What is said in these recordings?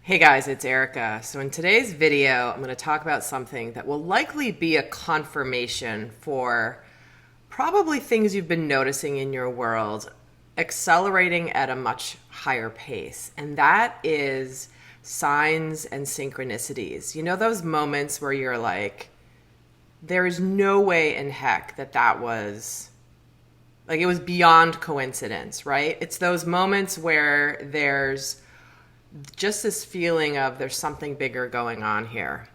Hey guys, it's Erica. So in today's video, I'm going to talk about something that will likely be a confirmation for probably things you've been noticing in your world accelerating at a much higher pace. And that is signs and synchronicities. You know those moments where you're like, there is no way in heck that was like it was beyond coincidence, right? It's those moments where there's just this feeling of there's something bigger going on here.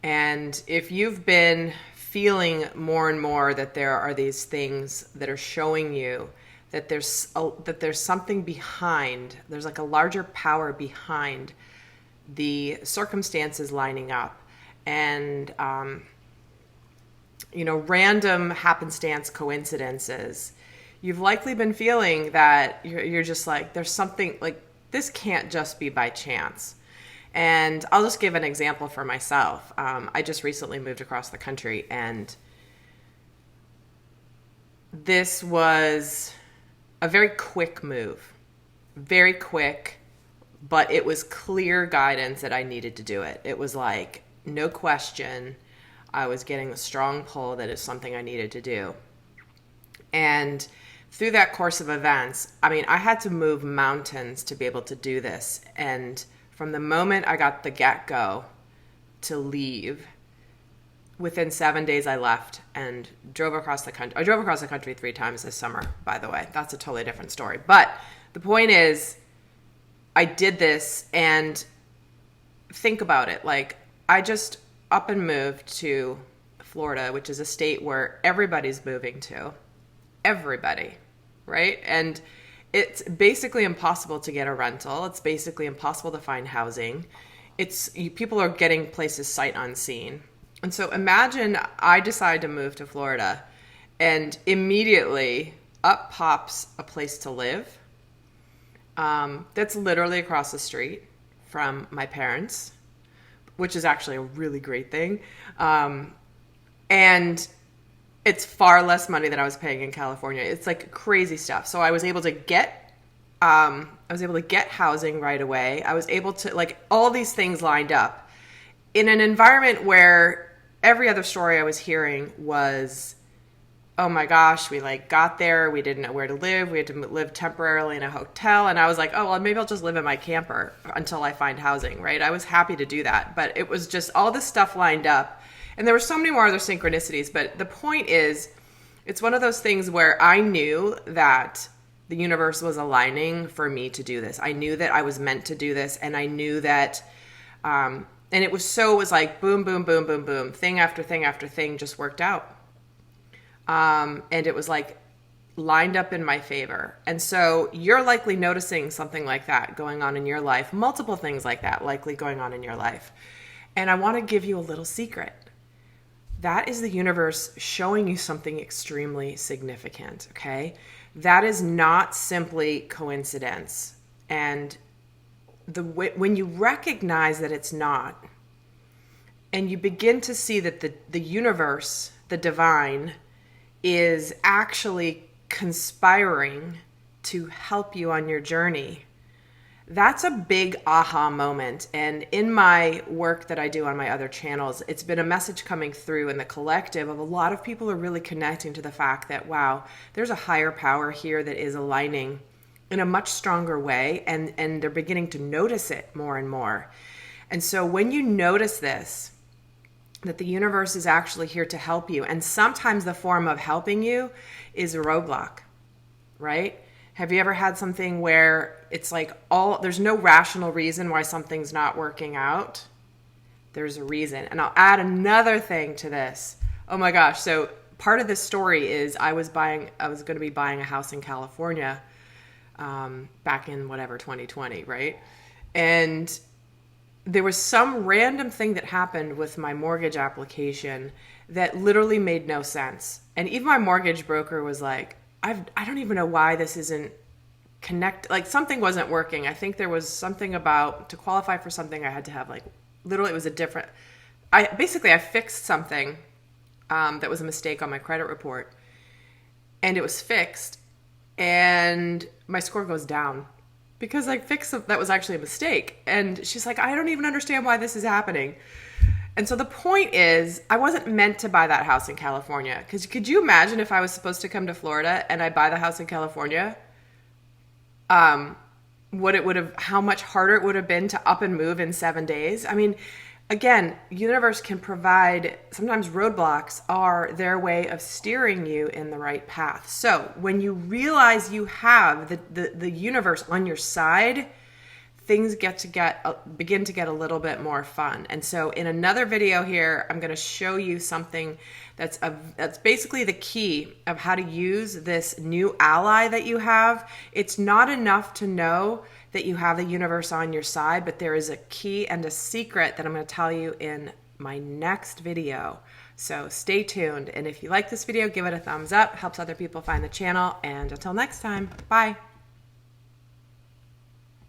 And if you've been feeling more and more that there are these things that are showing you that there's something behind, there's like a larger power behind the circumstances lining up, and random happenstance coincidences, you've likely been feeling that you're just like, there's something like, this can't just be by chance. And I'll just give an example for myself. I just recently moved across the country, and this was a very quick move. Very quick, but it was clear guidance that I needed to do it. It was like, no question, I was getting a strong pull that it's something I needed to do. And through that course of events, I had to move mountains to be able to do this. And from the moment I got the get-go to leave, within 7 days I left and drove across the country. I drove across the country 3 times this summer, by the way. That's a totally different story. But the point is, I did this, and think about it. Like, I just up and moved to Florida, which is a state where everybody's moving to. Everybody, right? And it's basically impossible to get a rental. It's basically impossible to find housing. People are getting places sight unseen. And so imagine I decide to move to Florida, and immediately up pops a place to live that's literally across the street from my parents, which is actually a really great thing. And it's far less money than I was paying in California. It's like crazy stuff. So I was able to get housing right away. I was able to, like, all these things lined up in an environment where every other story I was hearing was, oh my gosh, we got there, we didn't know where to live, we had to live temporarily in a hotel. And I was like, oh, well, maybe I'll just live in my camper until I find housing, right? I was happy to do that, but it was just all this stuff lined up. And there were so many more other synchronicities, but the point is, it's one of those things where I knew that the universe was aligning for me to do this. I knew that I was meant to do this, and I knew that, and it was like boom, boom, boom, boom, boom, thing after thing after thing just worked out. And it was like lined up in my favor. And so you're likely noticing something like that going on in your life, multiple things like that likely going on in your life. And I want to give you a little secret. That is the universe showing you something extremely significant, okay? That is not simply coincidence. And when you recognize that it's not, and you begin to see that the universe, the divine, is actually conspiring to help you on your journey, that's a big aha moment. And in my work that I do on my other channels, it's been a message coming through in the collective of a lot of people are really connecting to the fact that, wow, there's a higher power here that is aligning in a much stronger way, and they're beginning to notice it more and more. And so when you notice this, that the universe is actually here to help you, and sometimes the form of helping you is a roadblock, right? Have you ever had something where it's like there's no rational reason why something's not working out? There's a reason. And I'll add another thing to this. Oh my gosh. So part of this story is I was going to be buying a house in California back in 2020, right? And there was some random thing that happened with my mortgage application that literally made no sense. And even my mortgage broker was like, I don't even know why this isn't like something wasn't working. I think there was something about, to qualify for something, I had to have literally it was I fixed something that was a mistake on my credit report, and it was fixed, and my score goes down. because I fixed that was actually a mistake. And she's like, I don't even understand why this is happening. And so the point is, I wasn't meant to buy that house in California. Because could you imagine if I was supposed to come to Florida and I buy the house in California? How much harder it would have been to up and move in 7 days. I mean, again, universe can provide, sometimes roadblocks are their way of steering you in the right path. So when you realize you have the universe on your side, things begin to get a little bit more fun. And so in another video here, I'm going to show you something that's basically the key of how to use this new ally that you have. It's not enough to know that you have the universe on your side, but there is a key and a secret that I'm going to tell you in my next video. So stay tuned. And if you like this video, give it a thumbs up. Helps other people find the channel. And until next time, bye.